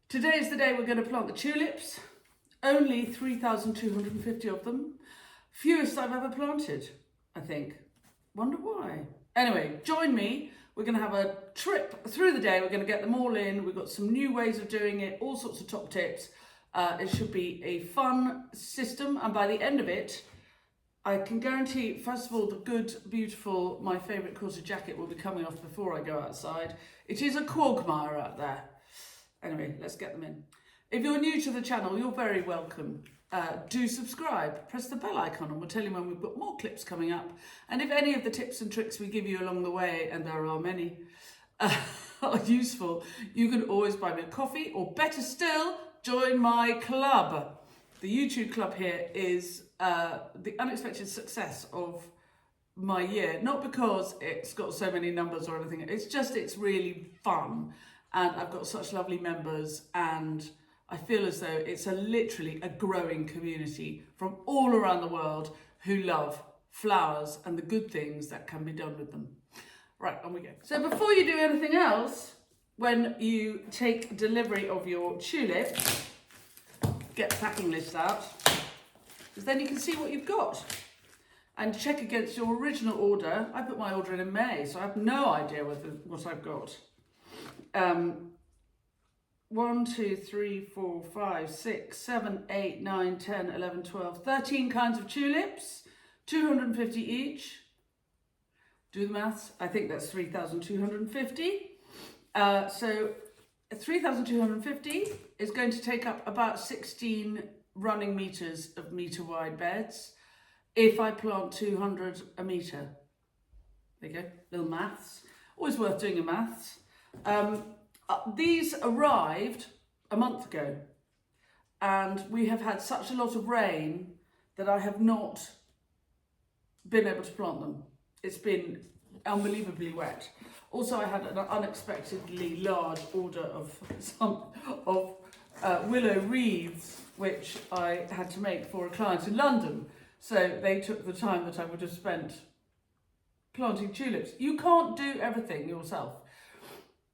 Today is the day we're going to plant the tulips. Only 3,250 of them. Fewest I've ever planted, I think. Wonder why. Anyway, join me. We're going to have a trip through the day. We're going to get them all in. We've got some new ways of doing it, all sorts of top tips. It should be a fun system. And by the end of it, I can guarantee, first of all, the good, beautiful, my favourite corset jacket will be coming off before I go outside. It is a quagmire out there. Anyway, let's get them in. If you're new to the channel, you're very welcome. Do subscribe, press the bell icon and we'll tell you when we've got more clips coming up. And if any of the tips and tricks we give you along the way, and there are many, are useful, you can always buy me a coffee, or better still, join my club. The YouTube club here is the unexpected success of my year. Not because it's got so many numbers or anything, it's really fun. And I've got such lovely members, and I feel as though it's literally a growing community from all around the world who love flowers and the good things that can be done with them. Right, on we go. So before you do anything else, when you take delivery of your tulip, get the packing list out, because then you can see what you've got and check against your original order. I put my order in May, so I have no idea what I've got. 1, 2, 3, 4, 5, 6, 7, 8, 9, 10, 11, 12, 13 kinds of tulips, 250 each. Do the maths. I think that's 3,250. So 3,250 is going to take up about 16 running meters of meter wide beds if I plant 200 a meter. There you go, little maths. Always worth doing your maths. These arrived a month ago, and we have had such a lot of rain that I have not been able to plant them. It's been unbelievably wet. Also, I had an unexpectedly large order of willow wreaths, which I had to make for a client in London. So they took the time that I would have spent planting tulips. You can't do everything yourself.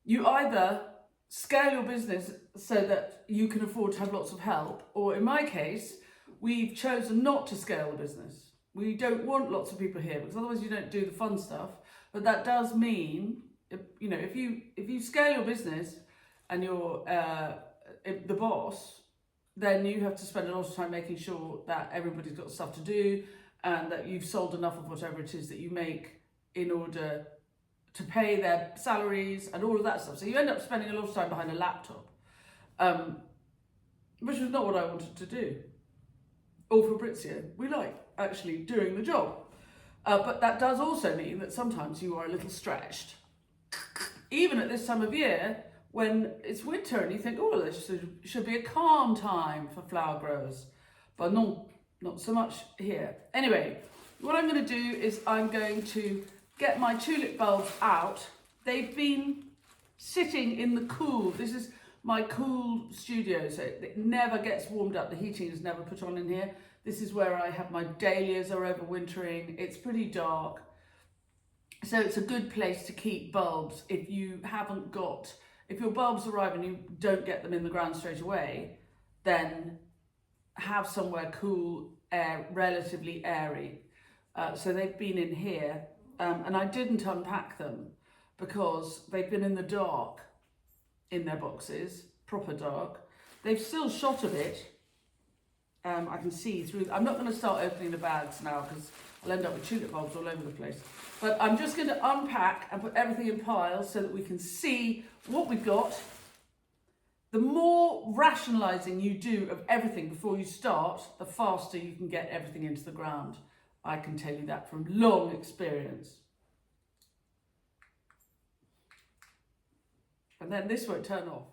You either scale your business so that you can afford to have lots of help, or in my case, we've chosen not to scale the business. We don't want lots of people here because otherwise you don't do the fun stuff. But that does mean, you know, if you scale your business and you're the boss, then you have to spend a lot of time making sure that everybody's got stuff to do and that you've sold enough of whatever it is that you make in order to pay their salaries and all of that stuff. So you end up spending a lot of time behind a laptop, which was not what I wanted to do. Or Fabrizio, we like actually doing the job. But that does also mean that sometimes you are a little stretched. Even at this time of year, when it's winter and you think, oh, this should be a calm time for flower growers. But no, not so much here. Anyway, what I'm going to do is I'm going to get my tulip bulbs out. They've been sitting in the cool. This is my cool studio, so it never gets warmed up. The heating is never put on in here. This is where I have my dahlias are overwintering. It's pretty dark. So it's a good place to keep bulbs if you haven't got, if your bulbs arrive and you don't get them in the ground straight away, then have somewhere cool, relatively airy. So they've been in here. And I didn't unpack them because they've been in the dark in their boxes, proper dark. They've still shot a bit. I can see through. I'm not going to start opening the bags now because I'll end up with tulip bulbs all over the place. But I'm just going to unpack and put everything in piles so that we can see what we've got. The more rationalising you do of everything before you start, the faster you can get everything into the ground. I can tell you that from long experience. And then this won't turn off.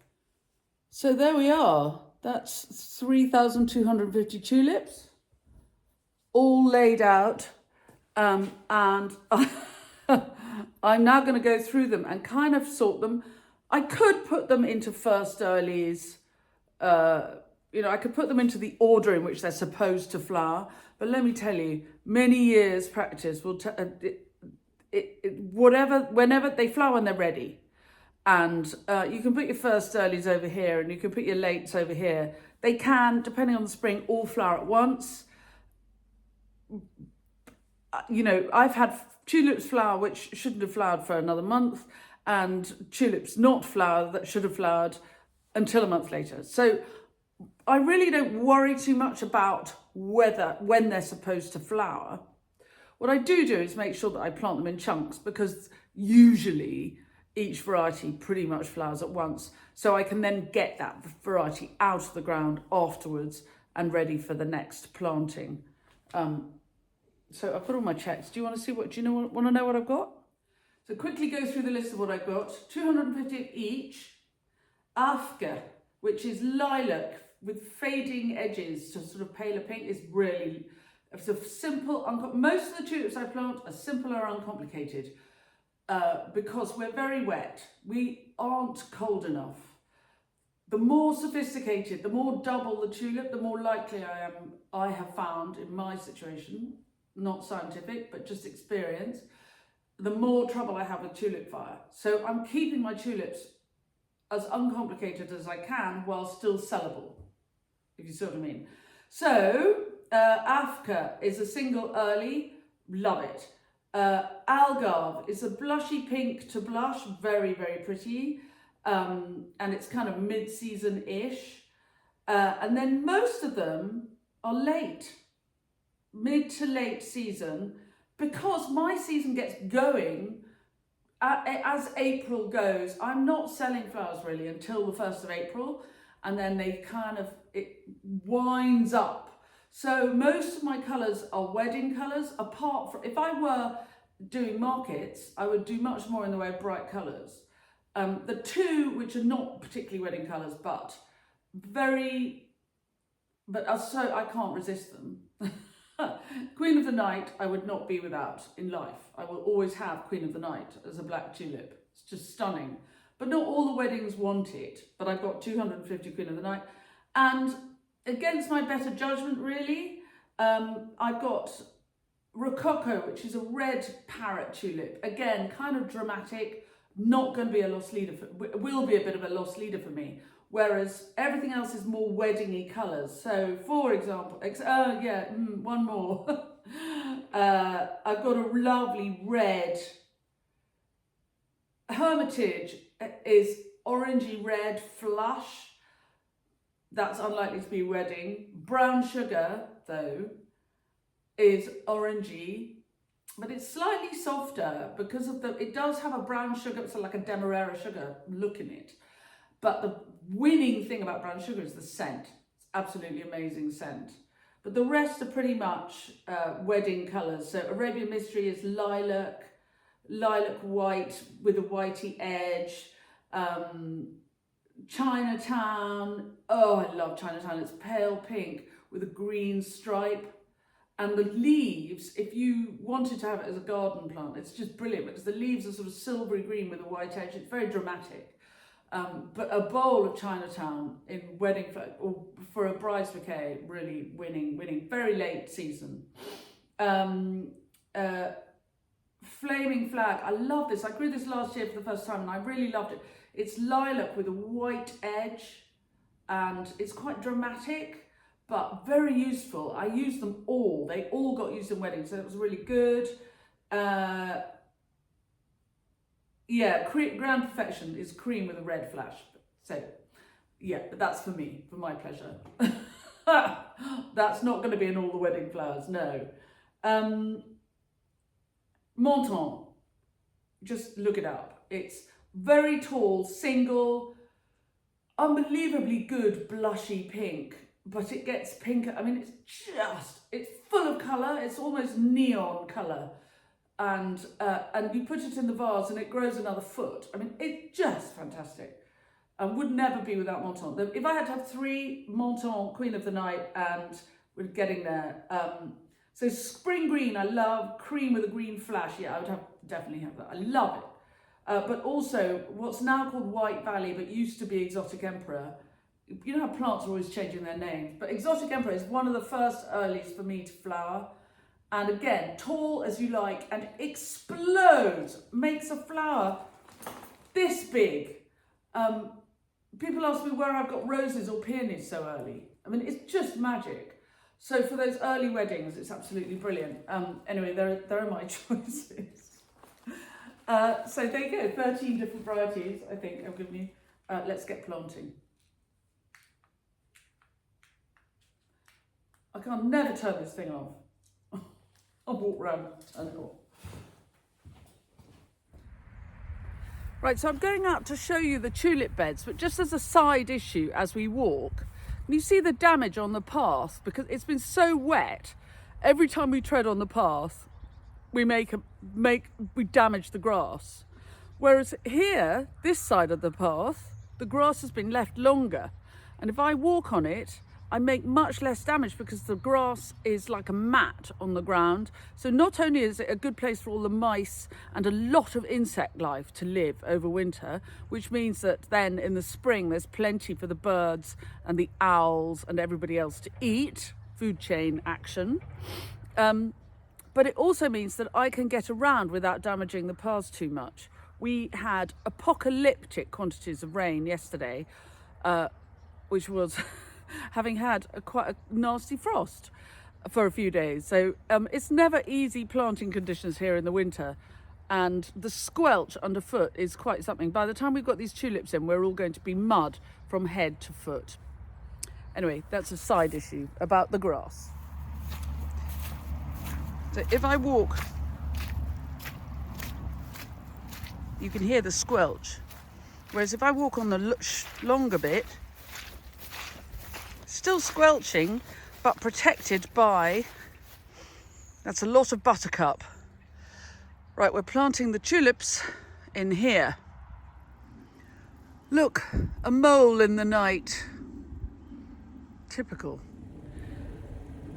So there we are. That's 3,250 tulips, all laid out. And I'm now going to go through them and kind of sort them. I could put them into first earlies. I could put them into the order in which they're supposed to flower. But let me tell you, many years practice will whenever they flower when they're ready. And you can put your first earlies over here and you can put your lates over here. They can, depending on the spring, all flower at once. You know, I've had tulips flower which shouldn't have flowered for another month, and tulips not flower that should have flowered until a month later. So I really don't worry too much about when they're supposed to flower. What I do is make sure that I plant them in chunks, because usually each variety pretty much flowers at once. So I can then get that variety out of the ground afterwards and ready for the next planting. So I've got all my checks. Do you want to see want to know what I've got? So quickly go through the list of what I've got. 250 of each. Afgha, which is lilac with fading edges to sort of paler pink, is really, it's a simple, most of the tulips I plant are simple or uncomplicated because we're very wet. We aren't cold enough. The more sophisticated, the more double the tulip, the more likely I have found in my situation, not scientific, but just experience, the more trouble I have with tulip fire. So I'm keeping my tulips as uncomplicated as I can while still sellable, if you see what I mean. So Afgha is a single early, love it. Algarve is a blushy pink to blush, very, very pretty. And it's kind of mid-season-ish. And then most of them are late, mid to late season, because my season gets going as April goes. I'm not selling flowers really until the 1st of April, and then it winds up. So most of my colours are wedding colours, apart from, if I were doing markets, I would do much more in the way of bright colours. The two which are not particularly wedding colours, but so I can't resist them. Queen of the Night I would not be without in life. I will always have Queen of the Night as a black tulip. It's just stunning. But not all the weddings want it. But I've got 250 Queen of the Night. And against my better judgment really, I've got Rococo, which is a red parrot tulip. Again, kind of dramatic, not going to be a lost leader, will be a bit of a lost leader for me. Whereas everything else is more wedding-y colours. So, for example, one more. I've got a lovely red. Hermitage is orangey red flush. That's unlikely to be wedding. Brown Sugar, though, is orangey, but it's slightly softer because of it does have a brown sugar, so like a demerara sugar look in it. But the winning thing about brown sugar is the scent. It's absolutely amazing scent. But the rest are pretty much wedding colours. So Arabian Mystery is lilac white with a whitey edge. Chinatown, oh, I love Chinatown. It's pale pink with a green stripe. And the leaves, if you wanted to have it as a garden plant, it's just brilliant because the leaves are sort of silvery green with a white edge. It's very dramatic. But a bowl of Chinatown in wedding or for a bride's bouquet, really winning. Very late season. Flaming Flag, I love this. I grew this last year for the first time and I really loved it. It's lilac with a white edge and it's quite dramatic, but very useful. I used them all. They all got used in weddings, so it was really good. Yeah, Grand Perfection is cream with a red flash. So, yeah, but that's for me, for my pleasure. That's not going to be in all the wedding flowers, no. Monton, just look it up. It's very tall, single, unbelievably good blushy pink, but it gets pinker. I mean, it's full of colour. It's almost neon colour. And you put it in the vase and it grows another foot. I mean, it's just fantastic. I would never be without Monton. If I had to have 3 Monton Queen of the Night, and we're getting there. So spring green, I love. Cream with a green flash. Yeah, I would definitely have that. I love it. But also what's now called White Valley, but used to be Exotic Emperor. You know how plants are always changing their names. But Exotic Emperor is one of the first earlies for me to flower. And again, tall as you like, and explodes, makes a flower this big. People ask me where I've got roses or peonies so early. I mean, it's just magic. So for those early weddings, it's absolutely brilliant. Anyway, there are my choices. So there you go, 13 different varieties, I think I've given you. Let's get planting. I can't never turn this thing off. I'll walk around, turn it off. Right, so I'm going out to show you the tulip beds, but just as a side issue as we walk, you see the damage on the path because it's been so wet. Every time we tread on the path, we damage the grass. Whereas here, this side of the path, the grass has been left longer. And if I walk on it, I make much less damage because the grass is like a mat on the ground. So not only is it a good place for all the mice and a lot of insect life to live over winter, which means that then in the spring there's plenty for the birds and the owls and everybody else to eat, food chain action. But it also means that I can get around without damaging the paths too much. We had apocalyptic quantities of rain yesterday, which was having had quite a nasty frost for a few days. So it's never easy planting conditions here in the winter. And the squelch underfoot is quite something. By the time we've got these tulips in, we're all going to be mud from head to foot. Anyway, that's a side issue about the grass. So if I walk, you can hear the squelch. Whereas if I walk on the longer bit, still squelching, but protected by, that's a lot of buttercup. Right, we're planting the tulips in here. Look, a mole in the night. Typical.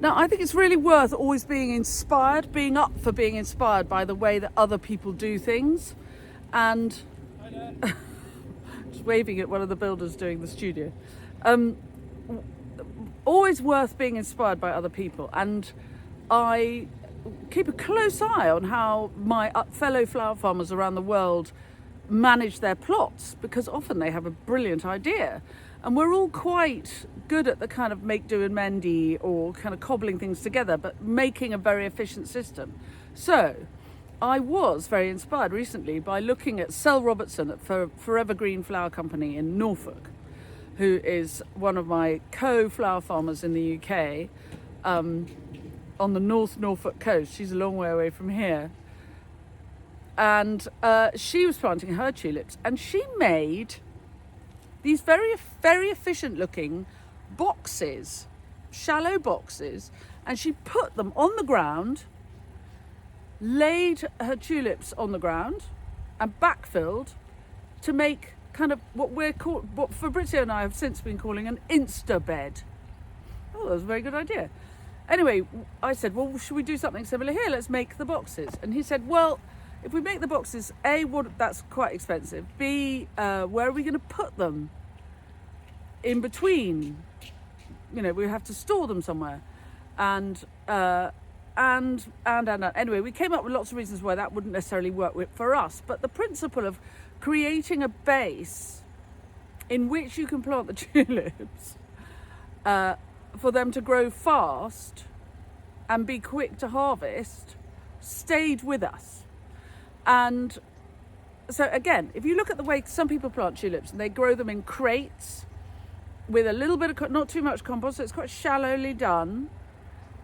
Now, I think it's really worth always being inspired, being up for being inspired by the way that other people do things. And just waving at one of the builders doing the studio. Always worth being inspired by other people, and I keep a close eye on how my fellow flower farmers around the world manage their plots, because often they have a brilliant idea, and we're all quite good at the kind of make do and mendy or kind of cobbling things together, but making a very efficient system. So I was very inspired recently by looking at Sel Robertson at Forever Green Flower Company in Norfolk, who is one of my co-flower farmers in the UK, on the North Norfolk coast. She's a long way away from here. And she was planting her tulips, and she made these very, very efficient looking boxes, shallow boxes, and she put them on the ground, laid her tulips on the ground and backfilled to make kind of what Fabrizio and I have since been calling an instabed. Oh, that was a very good idea. Anyway, I said, well, should we do something similar here? Let's make the boxes. And he said, well, if we make the boxes, A, that's quite expensive. B, where are we going to put them in between? You know, we have to store them somewhere. And anyway, we came up with lots of reasons why that wouldn't necessarily work for us. But the principle of creating a base in which you can plant the tulips for them to grow fast and be quick to harvest stayed with us. And so again, if you look at the way some people plant tulips, and they grow them in crates with a little bit of, not too much compost, so it's quite shallowly done.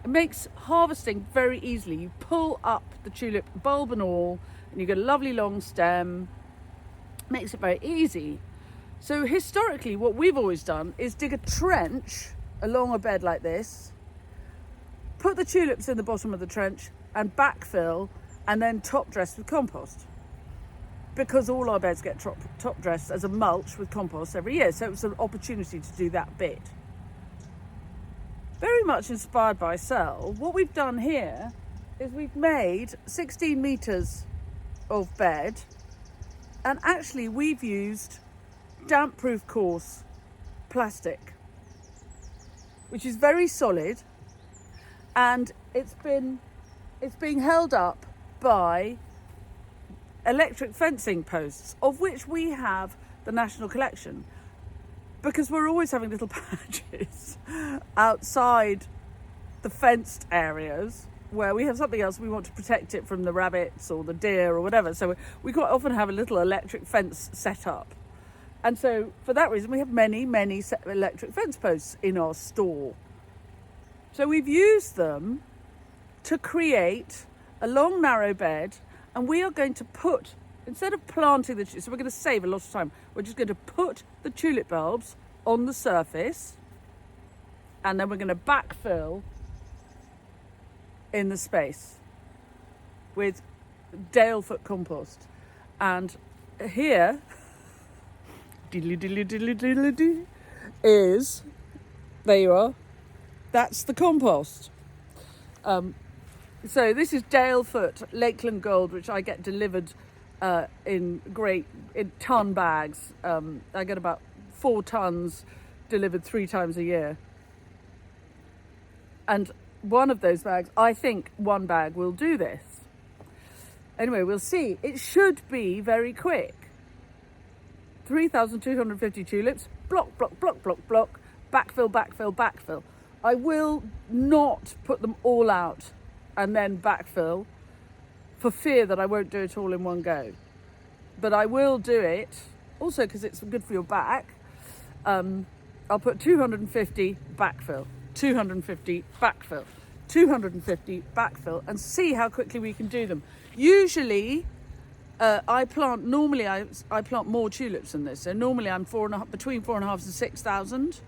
It makes harvesting very easily. You pull up the tulip, bulb and all, and you get a lovely long stem. Makes it very easy. So historically, what we've always done is dig a trench along a bed like this, put the tulips in the bottom of the trench and backfill, and then top dress with compost, because all our beds get top dressed as a mulch with compost every year. So it was an opportunity to do that bit. Very much inspired by Sel, what we've done here is we've made 16 meters of bed, and actually we've used damp-proof coarse plastic, which is very solid, and it's being held up by electric fencing posts, of which we have the national collection, because we're always having little patches outside the fenced areas where we have something else, we want to protect it from the rabbits or the deer or whatever. So we quite often have a little electric fence set up. And so for that reason, we have many electric fence posts in our store. So we've used them to create a long, narrow bed, and we are going to put, instead of planting the tulips, so we're going to save a lot of time, we're just going to put the tulip bulbs on the surface, and then we're going to backfill in the space with Dalefoot compost. And here is, there you are, that's the compost. So this is Dalefoot Lakeland Gold, which I get delivered in ton bags. I get about 4 tons delivered 3 times a year. And one of those bags, I think one bag will do this. Anyway, we'll see. It should be very quick. 3,250 tulips, block, backfill. I will not put them all out and then backfill for fear that I won't do it all in one go. But I will do it, also because it's good for your back. I'll put 250 backfill, 250 backfill, 250 backfill, and see how quickly we can do them. Usually, I plant more tulips than this. So normally I'm between 4,500 and 6,000.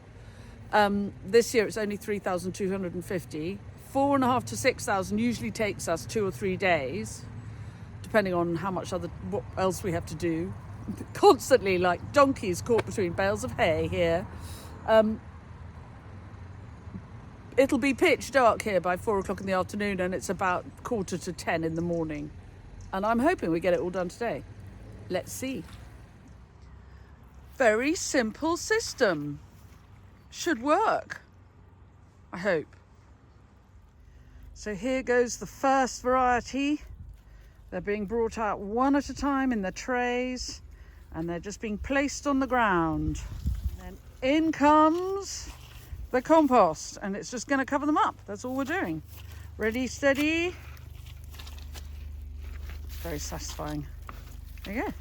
This year it's only 3,250. 4,500 to 6,000 usually takes us 2 or 3 days, depending on how much what else we have to do. Constantly like donkeys caught between bales of hay here. It'll be pitch dark here by 4 o'clock in the afternoon, and it's about 9:45 in the morning. And I'm hoping we get it all done today. Let's see. Very simple system. Should work, I hope. So here goes the first variety. They're being brought out one at a time in the trays, and they're just being placed on the ground. And then in comes the compost, and it's just going to cover them up. That's all we're doing. Ready, steady. Very satisfying. There you go.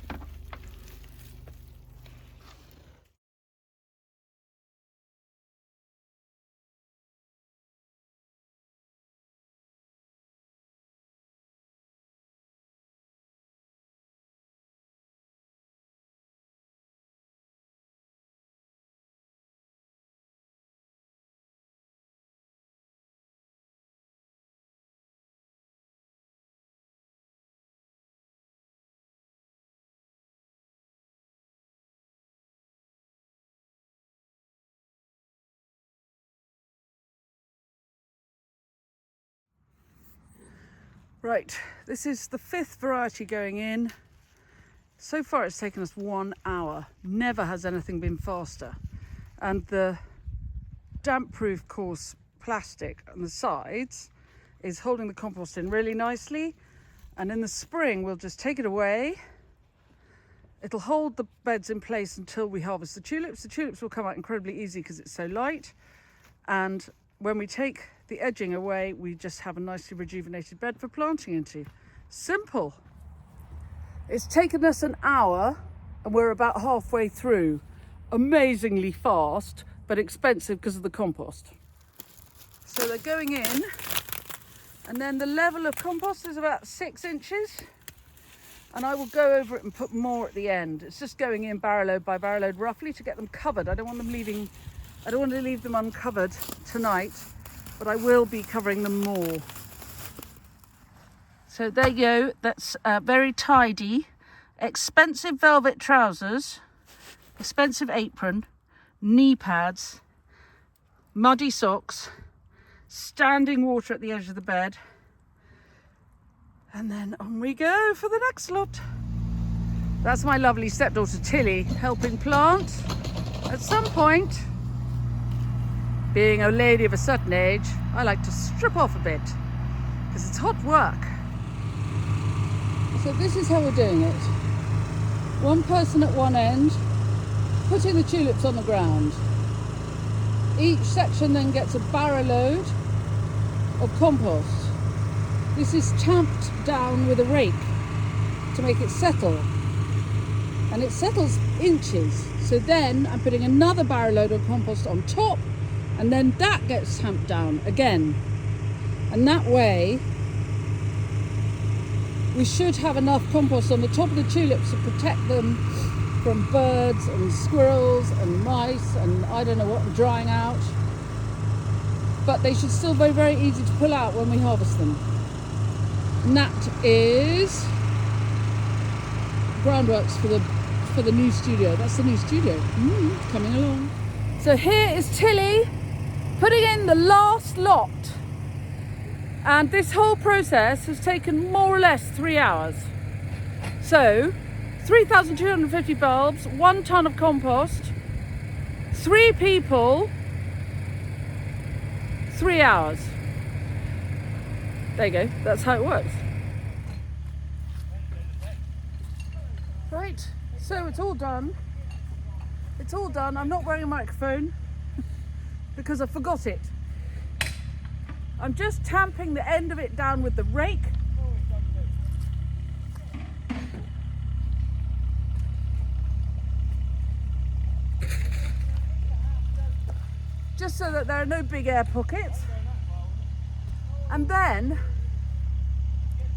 Right, this is the 5th variety going in. So far it's taken us 1 hour. Never has anything been faster. And the damp-proof coarse plastic on the sides is holding the compost in really nicely. And in the spring we'll just take it away. It'll hold the beds in place until we harvest the tulips. The tulips will come out incredibly easy because it's so light. And when we take the edging away, we just have a nicely rejuvenated bed for planting into. Simple. It's taken us an hour and we're about halfway through. Amazingly fast, but expensive because of the compost. So they're going in, and then the level of compost is about 6 inches, and I will go over it and put more at the end. It's just going in barrow load by barrow load roughly to get them covered. I don't want to leave them uncovered tonight, but I will be covering them more. So there you go, that's very tidy. Expensive velvet trousers, expensive apron, knee pads, muddy socks, standing water at the edge of the bed, and then on we go for the next lot. That's my lovely stepdaughter Tilly helping plant. At some point, being a lady of a certain age, I like to strip off a bit because it's hot work. So this is how we're doing it. One person at one end, putting the tulips on the ground. Each section then gets a barrow load of compost. This is tamped down with a rake to make it settle. And it settles inches. So then I'm putting another barrow load of compost on top, and then that gets tamped down again. And that way, we should have enough compost on the top of the tulips to protect them from birds and squirrels and mice and I don't know what, drying out. But they should still be very easy to pull out when we harvest them. And that is groundworks for the new studio. That's the new studio. Coming along. So here is Tilly putting in the last lot. And this whole process has taken more or less 3 hours. So 3,250 bulbs, 1 ton of compost, 3 people, 3 hours. There you go, that's how it works. Right, so it's all done. It's all done. I'm not wearing a microphone because I forgot it. I'm just tamping the end of it down with the rake. Just so that there are no big air pockets. And then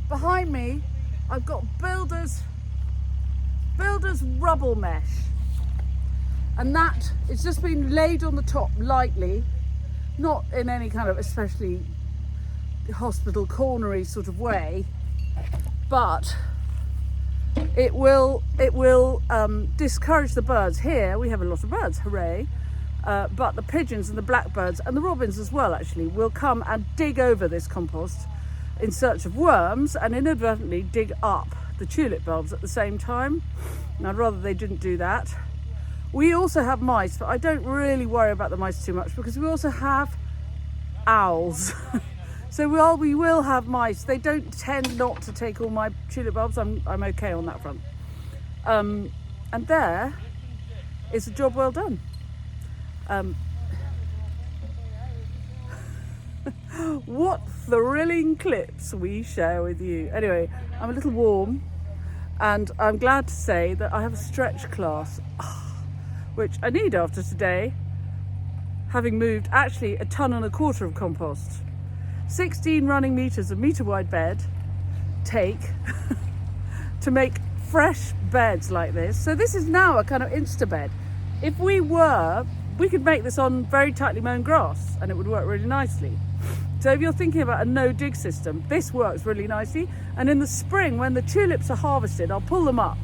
behind me I've got builder's rubble mesh, and that it's just been laid on the top lightly, not in any kind of especially hospital cornery sort of way, but it will discourage the birds. Here we have a lot of birds, hooray, but the pigeons and the blackbirds and the robins as well actually will come and dig over this compost in search of worms and inadvertently dig up the tulip bulbs at the same time. And I'd rather they didn't do that. We also have mice, but I don't really worry about the mice too much because we also have owls. So while we will have mice, they don't tend not to take all my tulip bulbs. I'm okay on that front. And there is a job well done. What thrilling clips we share with you. Anyway, I'm a little warm and I'm glad to say that I have a stretch class, which I need after today, having moved actually 1.25 tons of compost. 16 running meters of metre wide bed take to make fresh beds like this. So this is now a kind of instabed. If we could make this on very tightly mown grass and it would work really nicely. So if you're thinking about a no dig system, this works really nicely. And in the spring, when the tulips are harvested, I'll pull them up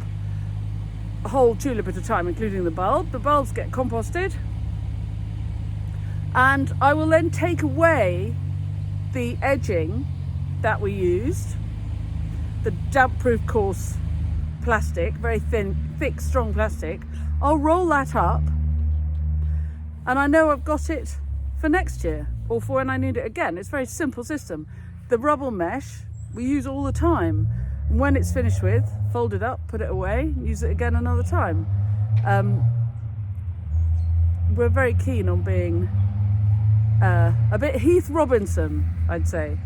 a whole tulip at a time, including the bulb. The bulbs get composted, and I will then take away the edging that we used, the damp-proof coarse plastic, very thin, thick, strong plastic. I'll roll that up, and I know I've got it for next year or for when I need it again. It's a very simple system. The rubble mesh we use all the time. And when it's finished with, fold it up, put it away, use it again another time. We're very keen on being a bit Heath Robinson, I'd say.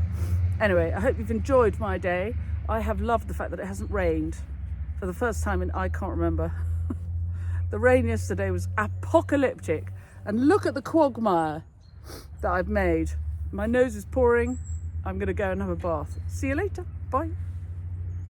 Anyway, I hope you've enjoyed my day. I have loved the fact that it hasn't rained for the first time in I can't remember. The rain yesterday was apocalyptic. And look at the quagmire that I've made. My nose is pouring. I'm going to go and have a bath. See you later. Bye.